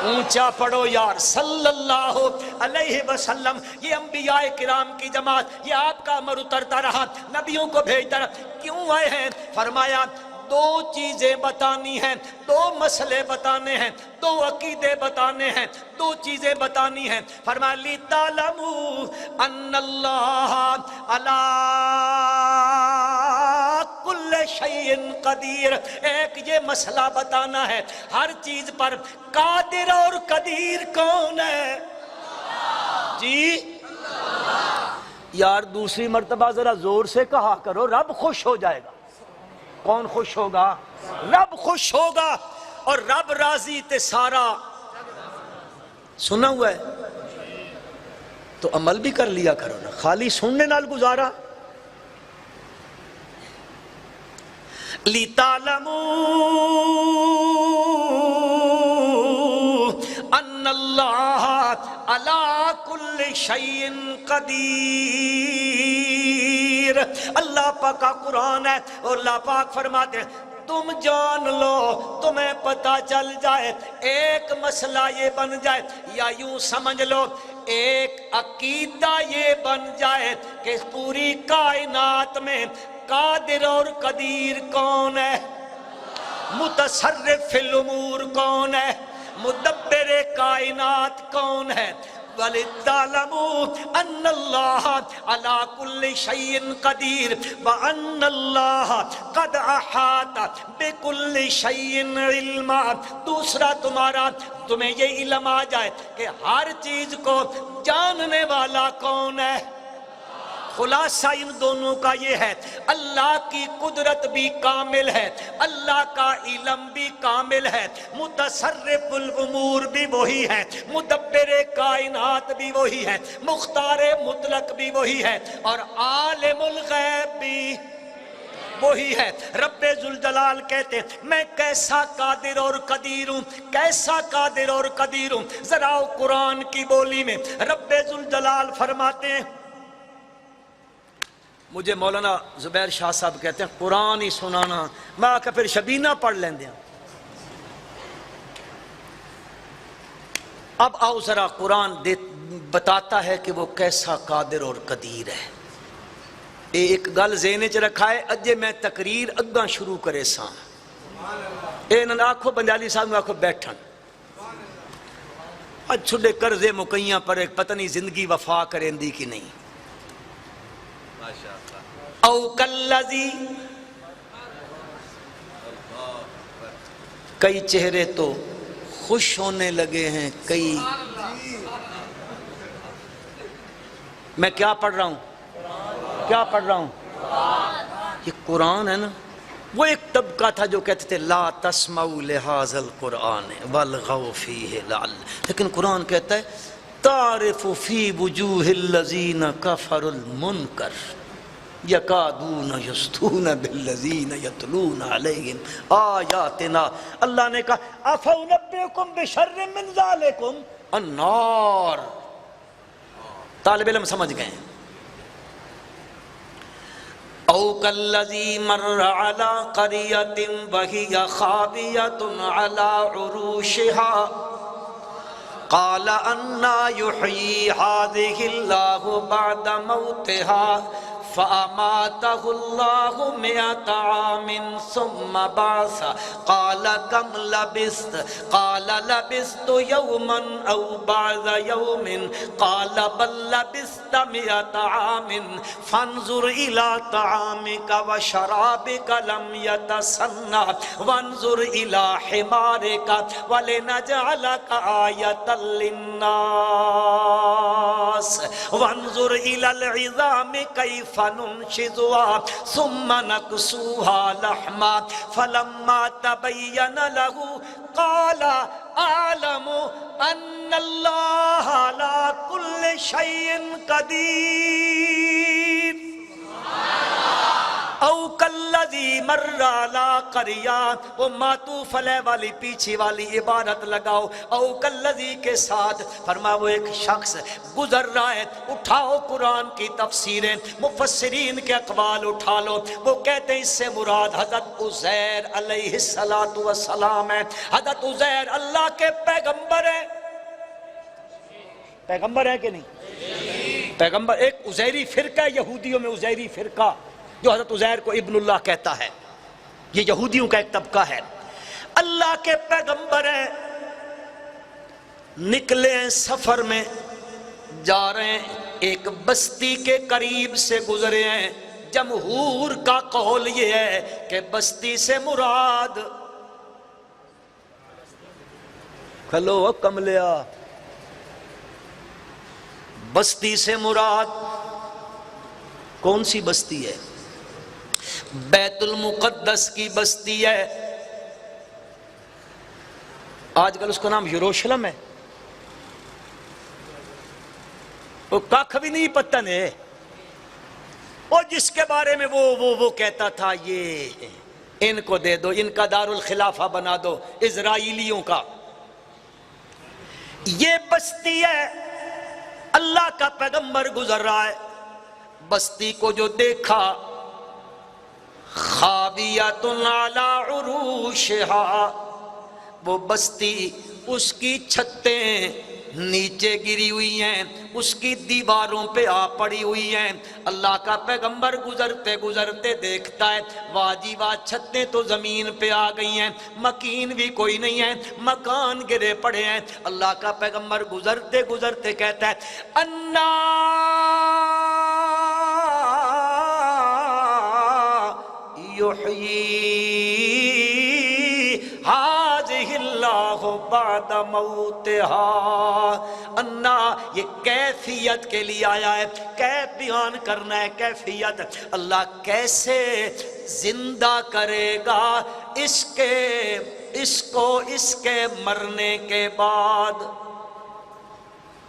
اونچا پڑھو یار، صلی اللہ علیہ وسلم۔ یہ انبیاء کرام کی جماعت، یہ آپ کا امر اترتا رہا، نبیوں کو بھیجتا رہا، کیوں آئے ہیں؟ فرمایا 2 چیزیں بتانی ہیں، 2 مسئلے بتانے ہیں، 2 عقیدے بتانے ہیں، 2 چیزیں بتانی ہیں۔ فرمایا لِتَعْلَمُوا أَنَّ اللَّهَ عَلَىٰ کل شیء قدیر، ایک یہ مسئلہ بتانا ہے، ہر چیز پر قادر اور قدیر کون ہے؟ جی یار، دوسری مرتبہ ذرا زور سے کہا کرو، رب خوش ہو جائے گا۔ کون خوش ہوگا؟ رب خوش ہوگا، اور رب راضی تے سارا سنا ہوا ہے تو عمل بھی کر لیا کرو نا، خالی سننے نال گزارا۔ لِتَعْلَمُوا أَنَّ اللَّهَ عَلَىٰ كُلِّ شَيْءٍ قَدِيرٌ، اللہ پاک کا قرآن ہے، اور اللہ پاک فرماتے ہیں تم جان لو، تمہیں پتہ چل جائے، ایک مسئلہ یہ بن جائے، یا یوں سمجھ لو ایک عقیدہ یہ بن جائے کہ پوری کائنات میں قادر اور قدیر کون ہے؟ متصرف فی الامور کون ہے؟ مدبر کائنات کون ہے؟ وَلِتَعْلَمُوا أَنَّ اللَّهَ عَلَىٰ كُلِّ شَيْءٍ قَدِيرٌ وَأَنَّ اللَّهَ قَدْ أَحَاطَ بِكُلِّ شَيْءٍ عِلْمًا۔ دوسرا تمہیں یہ علم آ جائے کہ ہر چیز کو جاننے والا کون ہے؟ خلاصہ ان دونوں کا یہ ہے، اللہ کی قدرت بھی کامل ہے، اللہ کا علم بھی کامل ہے، متصرف الامور بھی وہی ہے، مدبر کائنات بھی وہی ہے، مختار مطلق بھی وہی ہے، اور عالم الغیب بھی وہی ہے۔ رب ذوالجلال کہتے ہیں میں کیسا قادر اور قدیر ہوں، کیسا قادر اور قدیر ہوں۔ ذرا قرآن کی بولی میں رب ذوالجلال فرماتے ہیں، مجھے مولانا زبیر شاہ صاحب کہتے ہیں قرآن ہی سنانا، میں آکے پھر شبینہ پڑھ لیں دیا۔ اب آؤ ذرا قرآن بتاتا ہے کہ وہ کیسا قادر اور قدیر ہے۔ ایک گل ذہن چ رکھا ہے، اجے میں تقریر اگاں شروع کرے ساں، انہاں آکھو بنجالی صاحب میں آکھو بیٹھن، اج چھڑے قرضے مکیاں پر ایک پتہ نہیں زندگی وفا کریں دی کی نہیں۔ او کالذی، کئی چہرے تو خوش ہونے لگے ہیں، کئی میں کیا پڑھ رہا ہوں؟ کیا پڑھ رہا ہوں؟ یہ قرآن ہے نا۔ وہ ایک طبقہ تھا جو کہتے تھے لا تسمعوا لہذا القرآن والغوا فیہ لیکن قرآن کہتا ہے تعرف فی وجوہ الذین کفروا المنکر یکادون یسطون بالذین یتلون علیہم آیاتنا۔ اللہ نے کہا افانبئکم بشر من ذالکم النار، طالب علم سمجھ گئے. او کالذی مر علی قریۃ وہی خاویۃ علی عروشها قال انا یحیی هذه اللہ بعد موتها فأماته الله 100 عام ثم بعث قال كم لبثت قال لبثت يوما أو بعض يوم قال بل لبثت 100 عام فانظر إلى طعامك وشرابك لم يتسنى وانظر إلى حمارك ولنجعلك آية للناس وانظر إلى العظام كيف ننشزها ثم نكسوها لحما فلما تبين له قال أعلم أن الله على كل شيء قدير. او کالذی مر علی قریہ، وہ معطوف علیہ والی پیچھے والی عبارت لگاؤ. او کالذی کے ساتھ فرما وہ ایک شخص گزر رہا ہے. اٹھاؤ قرآن کی تفسیریں، مفسرین کے اقوال اٹھا لو. وہ کہتے ہیں اس سے مراد حضرت عزیر علیہ السلام ہے. حضرت عزیر اللہ کے پیغمبر ہیں. پیغمبر ہے کہ نہیں؟ پیغمبر. ایک عزیری فرقہ ہے یہودیوں میں، عزیری فرقہ جو حضرت عزیر کو ابن اللہ کہتا ہے. یہ یہودیوں کا ایک طبقہ ہے. اللہ کے پیغمبر ہیں، نکلے ہیں سفر میں، جا رہے ہیں، ایک بستی کے قریب سے گزرے ہیں. جمہور کا قول یہ ہے کہ بستی سے مراد کھلو کملیا، بستی سے مراد کون سی بستی ہے؟ بیت المقدس کی بستی ہے. آج کل اس کا نام یروشلم ہے. وہ کاکھ بھی نہیں پتہ ہے. اور جس کے بارے میں وہ کہتا تھا یہ ان کو دے دو، ان کا دارالخلافہ بنا دو، اسرائیلیوں کا. یہ بستی ہے. اللہ کا پیغمبر گزر رہا ہے. بستی کو جو دیکھا، خاویۃ علی عروشها، وہ بستی اس کی چھتیں نیچے گری ہوئی ہیں، اس کی دیواروں پہ آ پڑی ہوئی ہیں. اللہ کا پیغمبر گزرتے گزرتے دیکھتا ہے واہ جی واہ، چھتیں تو زمین پہ آ گئی ہیں، مکین بھی کوئی نہیں ہے، مکان گرے پڑے ہیں. اللہ کا پیغمبر گزرتے گزرتے کہتا ہے انا یحیی ہذہ اللہ بعد موتها. انا یہ کیفیت کے لیے آیا ہے، کیف بیان کرنا ہے، کیفیت. اللہ کیسے زندہ کرے گا اس کے مرنے کے بعد.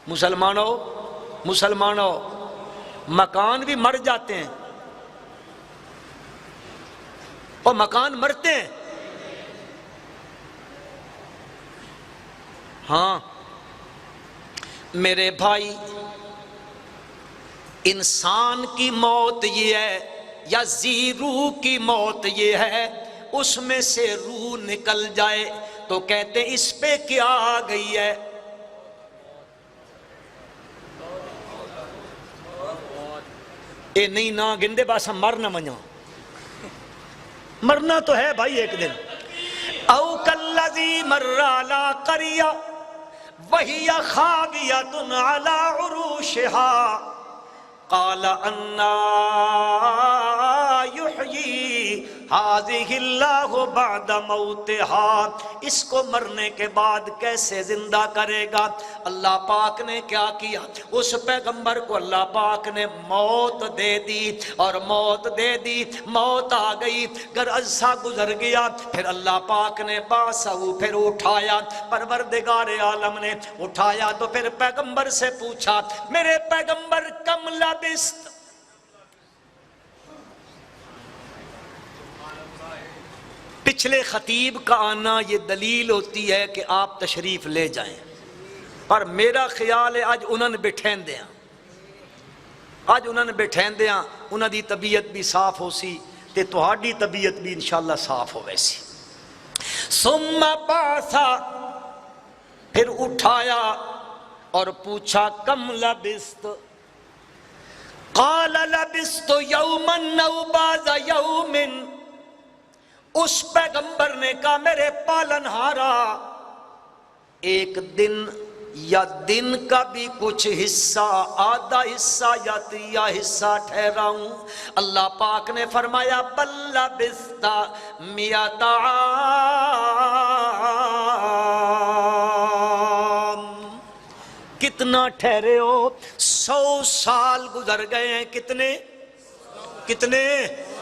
مسلمانوں مکان بھی مر جاتے ہیں اور مکان مرتے ہیں. ہاں میرے بھائی، انسان کی موت یہ ہے یا ذی روح کی موت یہ ہے، اس میں سے روح نکل جائے تو کہتے ہیں اس پہ کیا آ گئی ہے. اے نہیں نہ گندے باسا مرنا منیا، مرنا تو ہے بھائی ایک دن. او کالذی مر علی قریہ وہی خاویۃ علی عروشها قال انا یحیی ہذہ اللہ بعد موتها. اس کو مرنے کے بعد کیسے زندہ کرے گا؟ اللہ پاک نے کیا کیا؟ اس پیغمبر کو اللہ پاک نے موت دے دی، اور موت دے دی، موت آ گئی، گر عرصہ گزر گیا، پھر اللہ پاک نے باسو پھر اٹھایا. پروردگار عالم نے اٹھایا تو پھر پیغمبر سے پوچھا میرے پیغمبر کم لبست، پچھلے خطیب کا آنا یہ دلیل ہوتی ہے کہ آپ تشریف لے جائیں، پر میرا خیال ہے آج انہوں نے بٹھین دیا. اج انہوں نے بیٹھین دیاں انہوں دی طبیعت بھی صاف ہو سی تے تہاڈی طبیعت بھی انشاءاللہ صاف ہو ویسی. ثم باسا پھر اٹھایا اور پوچھا کم لبست قال لبست یوما او بعض یوم. اس پیغمبر نے کہا میرے پالن ہارا ایک دن یا دن کا بھی کچھ حصہ آدھا حصہ یا تیا حصہ ٹھہرا ہوں. اللہ پاک نے فرمایا بل لبست مئۃ عام. کتنا ٹھہرے ہو؟ 100 سال گزر گئے ہیں. کتنے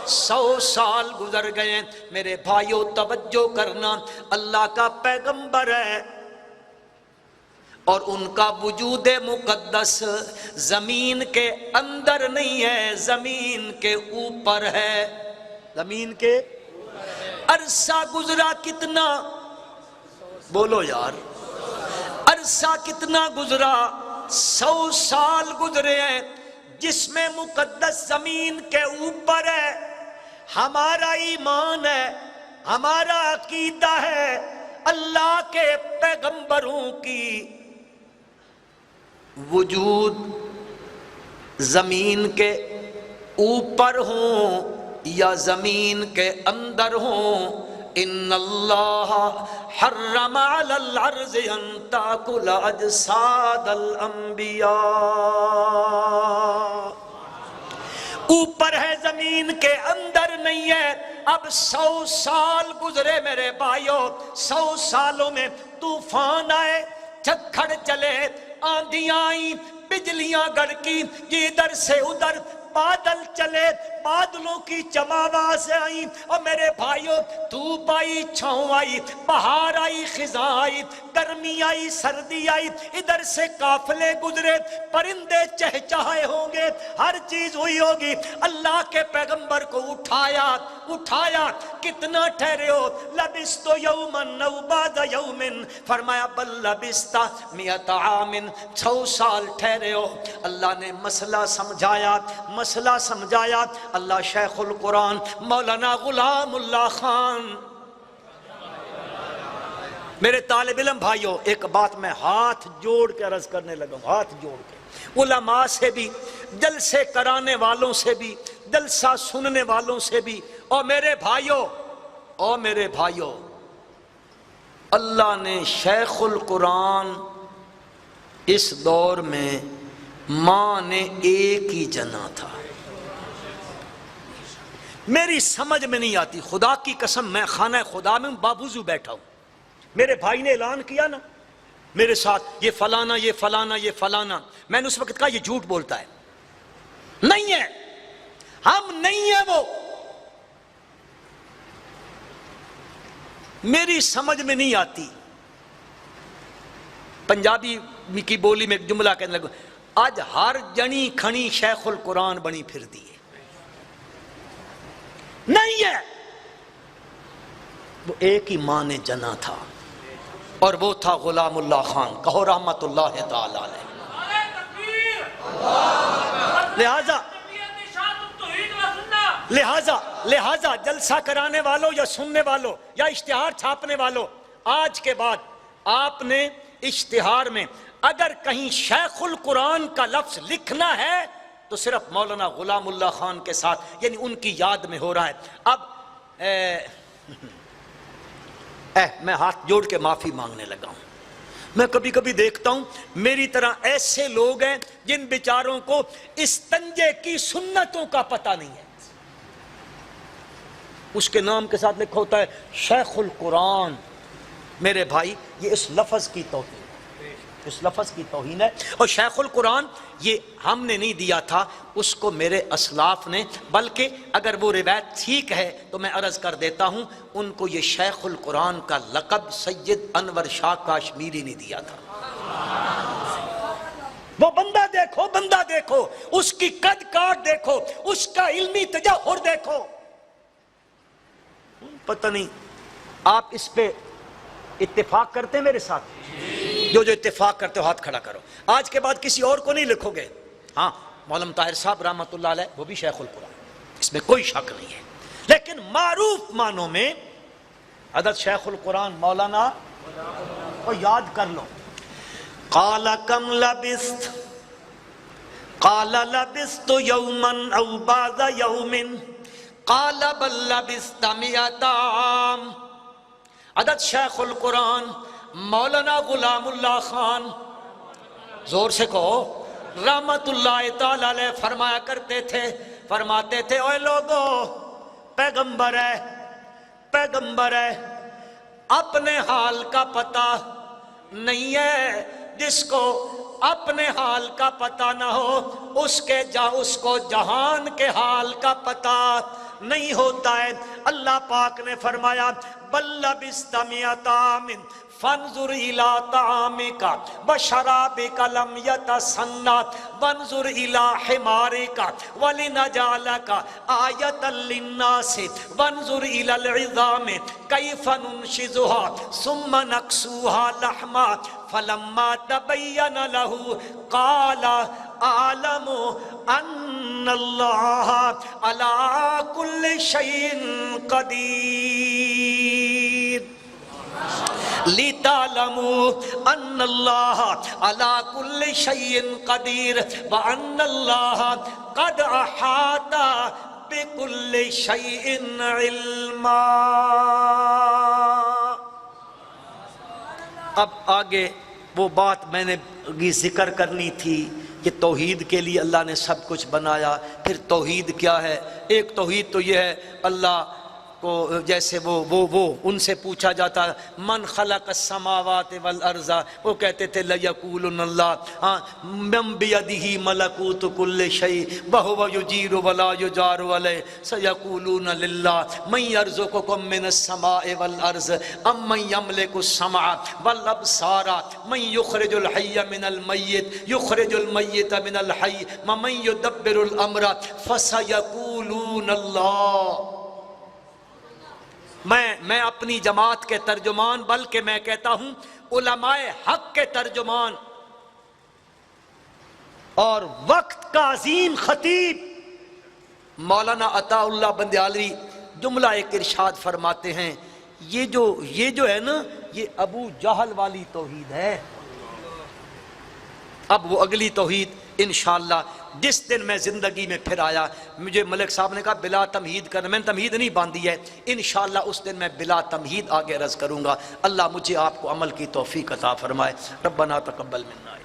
100 سال گزر گئے ہیں. میرے بھائیو توجہ کرنا، اللہ کا پیغمبر ہے اور ان کا وجود مقدس زمین کے اندر نہیں ہے، زمین کے اوپر ہے. زمین کے عرصہ گزرا کتنا؟ بولو یار، عرصہ کتنا گزرا؟ 100 سال گزرے ہیں جس میں مقدس زمین کے اوپر ہے. ہمارا ایمان ہے، ہمارا عقیدہ ہے اللہ کے پیغمبروں کی وجود زمین کے اوپر ہوں یا زمین کے اندر ہوں. ان اللہ حرم علی الارض ان تاکل اجساد الانبیاء. اوپر ہے زمین کے اندر نہیں ہے. اب 100 سال گزرے میرے بھائیو، 100 سالوں میں طوفان آئے، جھکڑ چلے، آندھیاں آئیں، بجلیاں گڑکی، یہ ادھر سے ادھر، بادل چلے، بادلوں کی چماوازیں آئیں، اور میرے بھائیو دھوپ آئی، چھاؤں آئی، بہار آئی، خزاں آئی، گرمی آئی، سردی آئی، ادھر سے قافلے گزرے، پرندے چہچہائے ہوں گے، ہر چیز ہوئی ہوگی. اللہ کے پیغمبر کو اٹھایا کتنا ٹھہرے ہو؟ لبست یوما او بعض یوم. فرمایا بل لبست مئۃ عام. 100 سال ٹھہرے ہو. اللہ نے مسئلہ سمجھایا. اللہ شیخ القرآن مولانا غلام اللہ خان. میرے طالب علم بھائیوں، ایک بات میں ہاتھ جوڑ کے عرض کرنے لگا ہوں، ہاتھ جوڑ کے، علماء سے بھی، جلسے کرانے والوں سے بھی، جلسہ سننے والوں سے بھی، اور میرے بھائیوں اللہ نے شیخ القرآن اس دور میں ماں نے ایک ہی جنا تھا. میری سمجھ میں نہیں آتی، خدا کی قسم میں خانہ خدا میں باوضو بیٹھا ہوں، میرے بھائی نے اعلان کیا نا میرے ساتھ یہ فلانا یہ فلانا یہ فلانا، میں نے اس وقت کہا یہ جھوٹ بولتا ہے. نہیں ہے، ہم نہیں ہیں وہ. میری سمجھ میں نہیں آتی. پنجابی کی بولی میں ایک جملہ کہنے لگا، آج ہر جنی کھنی شیخ القرآن بنی پھر دی ہے. نہیں ہے، وہ ایک ہی ماں نے جنا تھا اور وہ تھا غلام اللہ خان. کہو رحمت اللہ تعالی علیہ. لہذا جلسہ کرانے والوں یا سننے والوں یا اشتہار چھاپنے والوں، آج کے بعد آپ نے اشتہار میں اگر کہیں شیخ القرآن کا لفظ لکھنا ہے تو صرف مولانا غلام اللہ خان کے ساتھ، یعنی ان کی یاد میں ہو رہا ہے. اب میں ہاتھ جوڑ کے معافی مانگنے لگا ہوں. میں کبھی کبھی دیکھتا ہوں میری طرح ایسے لوگ ہیں جن بیچاروں کو استنجے کی سنتوں کا پتہ نہیں ہے. اس کے نام کے ساتھ لکھا ہوتا ہے شیخ القرآن. میرے بھائی یہ اس لفظ کی توہین ہے، اس لفظ کی توہین ہے. اور شیخ القرآن یہ ہم نے نہیں دیا تھا، اس کو میرے اسلاف نے، بلکہ اگر وہ روایت ٹھیک ہے تو میں عرض کر دیتا ہوں، ان کو یہ شیخ القرآن کا لقب سید انور شاہ کاشمیری نے دیا تھا. وہ بندہ دیکھو، اس کی قد کاٹ دیکھو، اس کا علمی تجوہر دیکھو. پتہ نہیں آپ اس پہ اتفاق کرتے ہیں میرے ساتھ؟ جو اتفاق کرتے ہو ہاتھ کھڑا کرو. آج کے بعد کسی اور کو نہیں لکھو گے. ہاں مولانا طاہر صاحب رحمۃ اللہ علیہ وہ بھی شیخ القرآن، اس میں کوئی شک نہیں ہے، لیکن معروف معنوں میں حضرت شیخ القرآن مولانا کو یاد کر لو. قال کم لبست قال لبست یوما او بعض یوم قال بل لبست مئۃ عام. حضرت شیخ القرآن مولانا غلام اللہ خان، زور سے کہو، رحمت اللہ تعالی علیہ فرمایا کرتے تھے، فرماتے تھے اوے لوگو، پیغمبر ہے، پیغمبر ہے، اپنے حال کا پتہ نہیں ہے. جس کو اپنے حال کا پتہ نہ ہو اس کو جہان کے حال کا پتہ نہیں ہوتا ہے. اللہ پاک نے فرمایا بل لبست مئۃ عام فانظر الى طعامك وشرابك لم يتسنى وانظر الى حمارك ولنجعلك آية للناس وانظر الى العظام كيف ننشزها ثم نكسوها لحما فلما تبين له قال أعلم أن الله على كل شيء قدير لِتَعْلَمُوا أَنَّ اللَّهَ عَلَى كُلِّ شَيْءٍ قَدِيرٌ وَأَنَّ اللَّهَ قَدْ أَحَاطَ بِكُلِّ شَيْءٍ عِلْمًا. اب آگے وہ بات میں نے ذکر کرنی تھی کہ توحید کے لیے اللہ نے سب کچھ بنایا. پھر توحید کیا ہے؟ ایک توحید تو یہ ہے اللہ کو، جیسے وہ ان سے پوچھا جاتا من خلق السماوات والارض، وہ کہتے تھے لیقولن اللہ، من بیدہ ملکوت کل شیء وہو یجیر ولا یجار علیہ سیقولون للہ من یرزقکم من السماء والارض ام من یملک السمع والابصار من یخرج الحی من المیت یخرج المیت من الحی ومن یدبر الامر فسیقولون اللہ. میں اپنی جماعت کے ترجمان، بلکہ میں کہتا ہوں علماء حق کے ترجمان اور وقت کا عظیم خطیب مولانا عطا اللہ بندیالوی جملہ ایک ارشاد فرماتے ہیں، یہ جو ہے نا، یہ ابو جہل والی توحید ہے. اب وہ اگلی توحید انشاءاللہ جس دن میں زندگی میں پھر آیا، مجھے ملک صاحب نے کہا بلا تمہید کرنا، میں نے تمہید نہیں باندھی ہے، انشاءاللہ اس دن میں بلا تمہید آگے عرض کروں گا. اللہ مجھے آپ کو عمل کی توفیق عطا فرمائے. ربنا تقبل منا.